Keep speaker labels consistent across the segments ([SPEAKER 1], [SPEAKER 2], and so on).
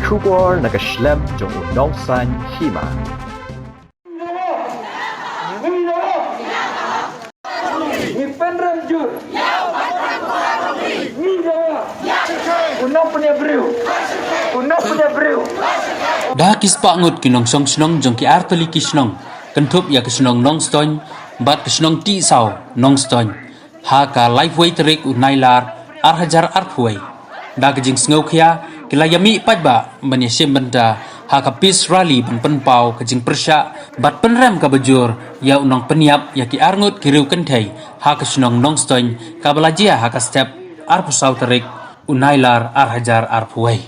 [SPEAKER 1] Kubor nakaslem jong unongsan hima.
[SPEAKER 2] Dah kispa ngut kinong song snong jong ki artali kisnong kentup ya kisnong nong stoin bat kisnong ti sau nong stoin ha ka lifeway terik unailar hajar arpway dah kejing sngau khia kilayami pajba menyesim benda ha ka peace rally ban penpau kejing persya bat penrem ka bejur ya unong peniap ya ki arngut kiriu kenthai ha kisnong nong stoin ka belajia ha ka step arpusau terik unailar hajar arpway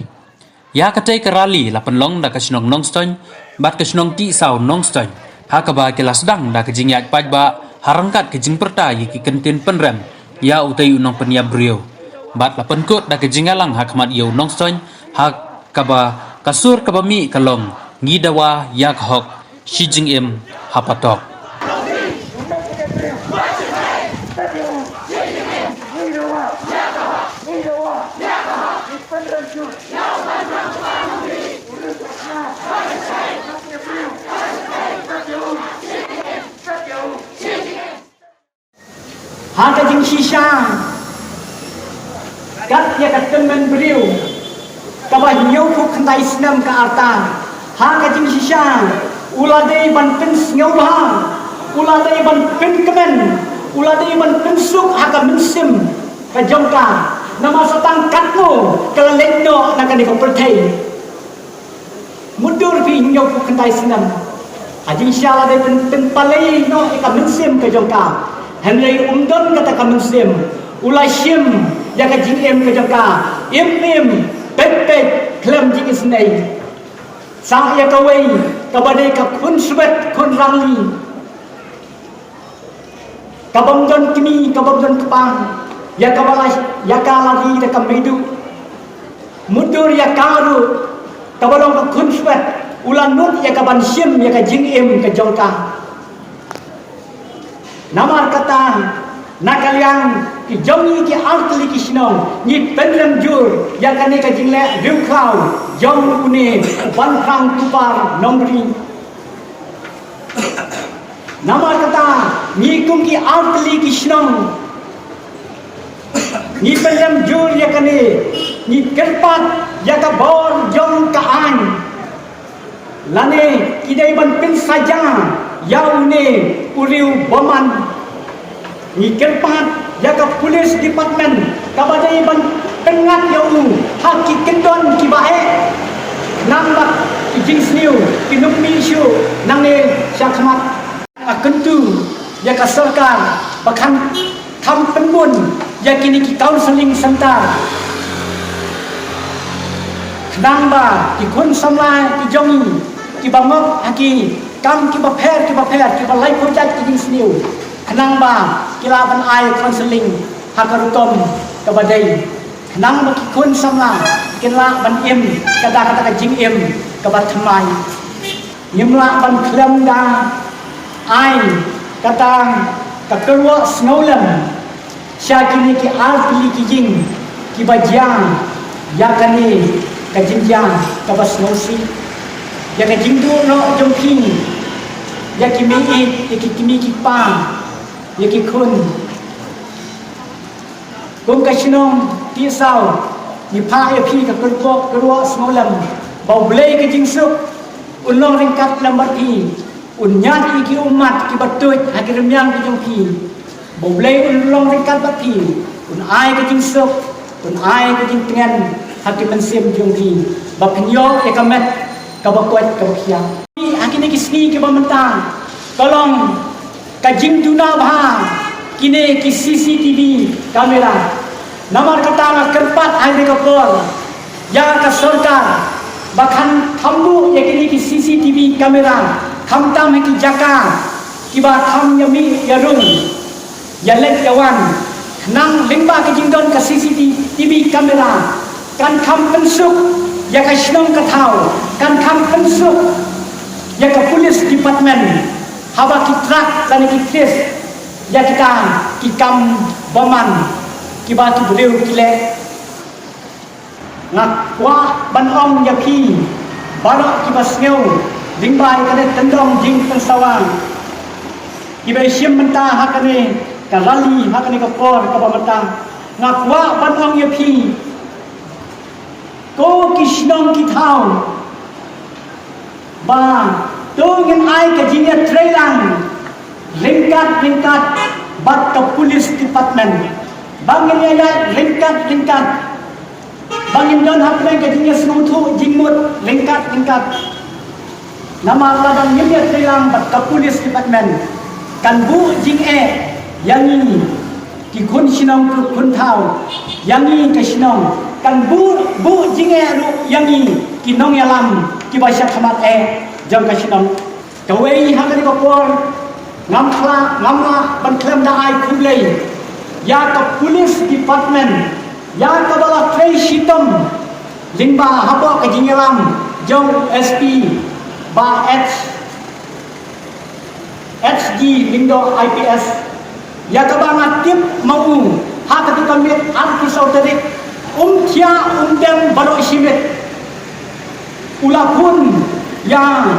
[SPEAKER 2] ya katai kerali la penlong da kasnong nongstoin bat kasnong ti sau nongstoin ha ka ba kelas dang da kejing yak pajba harangkat kejing perta yiki kentin penrem ya utai unong penia brio bat la penkut da kejing alang ha khamat yo nongstoin ha ka ba kasur ka ba mi kalong ngidawa yak hok shijing em hapatok
[SPEAKER 3] Haka jing shisha kat ya kat temen beliau kabah nyau fu kandai senam ka arta haka jing shisha uladai ban pen ngau ba uladai ban pen kemen uladai ban pen suk haka mensim ka jongka nama satang katno kala lenno na kan ko pertai mudur fi nyau fu kandai senam ajing shala dai pen palai no ka mensim ka jongka Henry umdon kata kamu sim, ulai sim, jaga jing em ke jaka, em, pek, klem jing isnei. Sang ya kawai, kabadai kapun subet kun rangli. Kabamdon kimi, kabamdon kepang, ya kabalai, ya kalari de kamidu. Mudur ya karu, kabalong kapun subet, ulan nut ya kaban sim, ya ka jing em ke jaka. Namar kata nakaliang ki jongi ki artli ki sinong ni penrem jur ya kane ka jingle rukau jong une ban khang tupar nombri namar kata ni kum ki artli ki sinong ni penrem jur ya kane ni kerpat ya ka bor jong ka an lane kidai ban pen saja yaune uriu boman ni kerpat jaga polis department kabadai ban pengat yau haki kendon ki bae nambak jing sniu kinuk mi shu nangne syakmat akentu jaga sarkar bahkan tham penbun yakini ki counseling center namba ki kun samla ki jongi ki bangok haki kam ki ba pher ki ba lai project ki ding sniu kenang ba kila ban ai counseling hakarutom ka badai kenang ba ki kun samla kila ban em kada kata ka jing em ka ba thamai nyimla ban klem da ai kata ka kerwa snowlam syakini ki artli ki jing ki ba jang yakani ka jing jang ka ba snowsi ya ka jingdu no jongking ya ki mi ya ki kimi ki pa ya ki kun kum ka sinong ti sau ni pa ya pi ka kerwa smolam bau blei ka jingsuk unlong ringkat lambat pi unyat ki umat ki batut hakirmyang ki jongki bau blei unlong ringkat bat pi un ai ka jingsuk un ai ka jing tengan hakir mensim jongki ba penyo ya ka met kabakuat kabakia akini kisni ke bamenta tolong kajing tuna bah kini ki CCTV kamera namar kata kerpat ai kapor ya ka sarkar bahkan thambu yakini ki CCTV kamera khamtam ki jaka kiba tham yami yarung yalek yawan nang lingba ki jingdon ka CCTV kamera kan kham pensuk ya ka sinong kathau kan kham pensuk ya ka police department haba ki trak dan ki trace ya kita ki kam boman ki batu beliau ki le ngak kwa ban ong ya phi barok ki basngeu ding bai kane tendong jing pensawang ki bai sim menta hakane ka rali hakane ka por ka bamata ngak kwa ban ong ya phi ko kishnong ki thau ba to ngin ai ka jinya trailang ringkat bat ke police department bangin ya ringkat bangin don hapne ka jinya snuthu jingmut ringkat nama ladang nya trailang bat ke police department kan bu jing yangi ki kun sinong ku kun thau yangi ka sinong kan bu jing ru yangi ki nong yalam ki basya khamat jong ka sinong kawei hakani ko por ngamla ban klem da ai kumlei ya ka police department ya ka bala trei shitom lingba hapo ka jingelam jong SP ba HG lindo IPS ya ka banga tip mau ha ka tu kamit arti sautari thia dem baro simit ulapun ya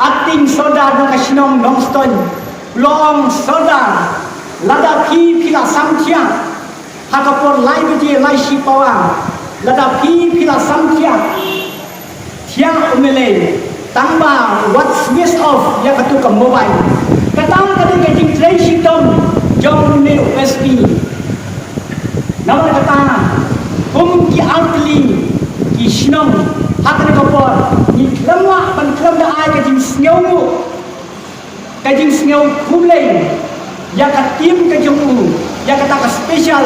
[SPEAKER 3] ating soda ng kasinong nongston long soda lada pila samtia hakapor lai biji lai sipawa lada pila samtia tiang umele tamba what switch off ya katu ka mobile katang kadu kajing tray sitom jong ne USB namun kata kum ki outli ki sinong hakane kapor ni lemah ban klem da ai kajing sneu kumlei ya ka tim kajung ya kata ka special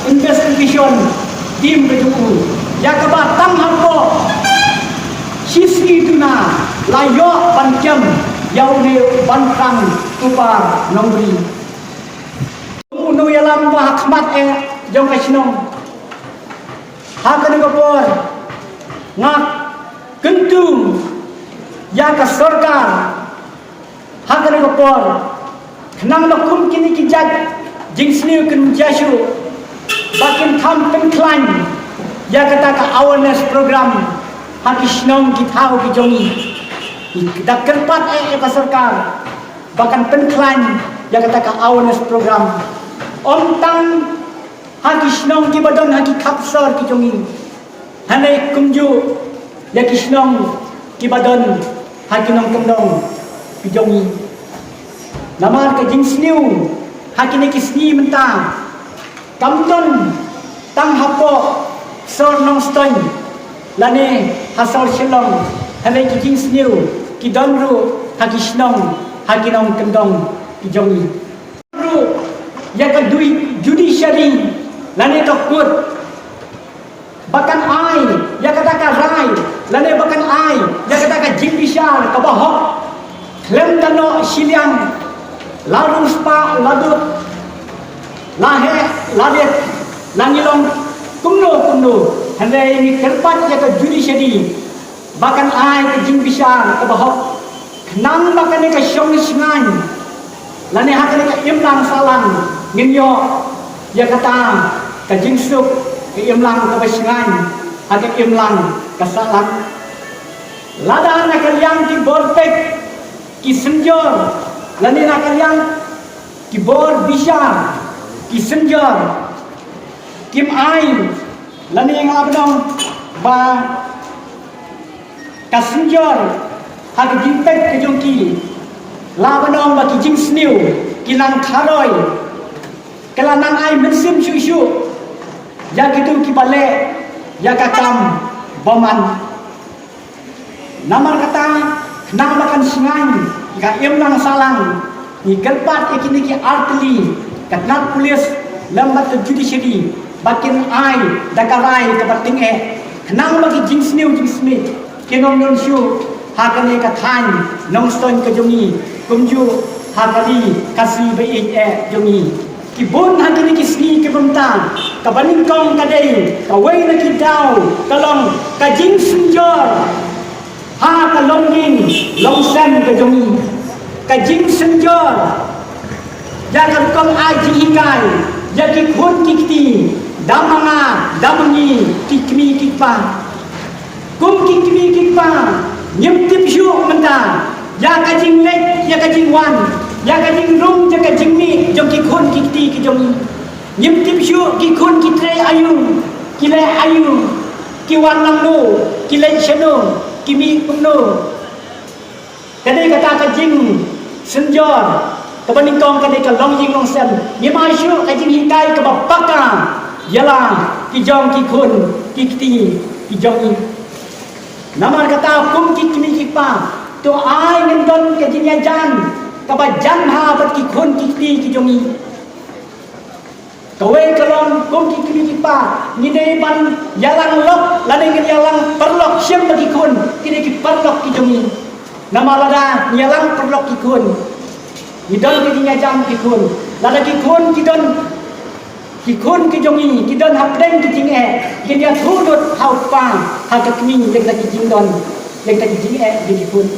[SPEAKER 3] investigation tim kajung ya ka batang hampo sisi tuna layo ban kem yau ne ban kang tupar nombri unu yalam ba khmat jong ka sinong hakane kapor ngak kentung ya ka sarkar hakane kapor khnang makum kini ki jaj jingsniu kun jashu bakin tham pen klan ya kata ka awareness program hakishnong ki thau ki jongi dak kerpat ka sarkar bahkan pen klan ya kata ka awareness program om tang hakishnong ki badon haki khapsar ki jongi hanai kumju ya kishnong kibadon hakinong kemdong pijongi namar ka jingsniu hakine kisni menta kamton tang hapo sor nong stoin lane hasor shilong hanai ki jingsniu kidonru hakishnong hakinong kemdong pijongi ru ya ka judiciary lane ka court bahkan ai ya kata ka rai lane bahkan ai ya kata ka jimbishar ka bahok klem dano siliang larung spa ladut lahe ladet langilong kumno hande ini kerpat ya ka judiciary bahkan ai ka jimbishar ka bahok nang bahkan ka syong singan lane hakane ka imlang salang nginyo ya kata ka jingsuk ke imlang ke basingan ada imlang kasalan lada na kalyang ki borpek ki senjor lani na kalyang ki bor bisar ki senjor kim ai lani yang abdong ba ka senjor hak jimpek ke jongki la banong ba ki jingsniu ki lang kharoi kelanang ai mensim syu ya gitu kibale ya kakam boman namar kata nang makan singan ka imlang salang ni kelpat ikini ki artli katnat pulis lambat judiciary bakin ai dakarai kapating nang magi jingsniu jingsmi kinong non syu hakane ka than nong ston ka jongi kumju hakali kasi bei jongi kibun hakini kisni kibunta kabaning kong kadai kawai na kidau kalong kajing senjor ha kalongin longsen ka jongi kajing senjor ya kan kong aji hikai ya ki khun kikti damanga damangi kikmi kikpa kum kikmi kikpa nyem tip syu menta ya kajing lek ya kajing wan ya kajing rum ya kajing mi jong ki khun ki ti ki jong nyem tip syu ki khun ki tre ayu ki le ayu ki wan lang no ki le cheno ki mi pun no kadai kata kajing senjor kebening kong kadai ka long jing long sen ye ma syu kajing hikai ke bapaka yalah ki jong ki khun ki ti ki jong nama kata kum ki mi ki pa to ai ngin don ke jing jan ka ba jan ha bat ki khun ki ti ki jong kawe kalon kum ki mi ki pa ni dei ban yalang lok la dei ngin yalang perlok siam bagi khun ki dei ki perlok ki jong nama lada yalang perlok ki khun ni don ke jing jan ki khun lada ki khun ki don ki khun ki jong ki don hap deng ki jing ki dia thu dot hau pa ha ka mi lek la ki jing don lek ta ki jing ki khun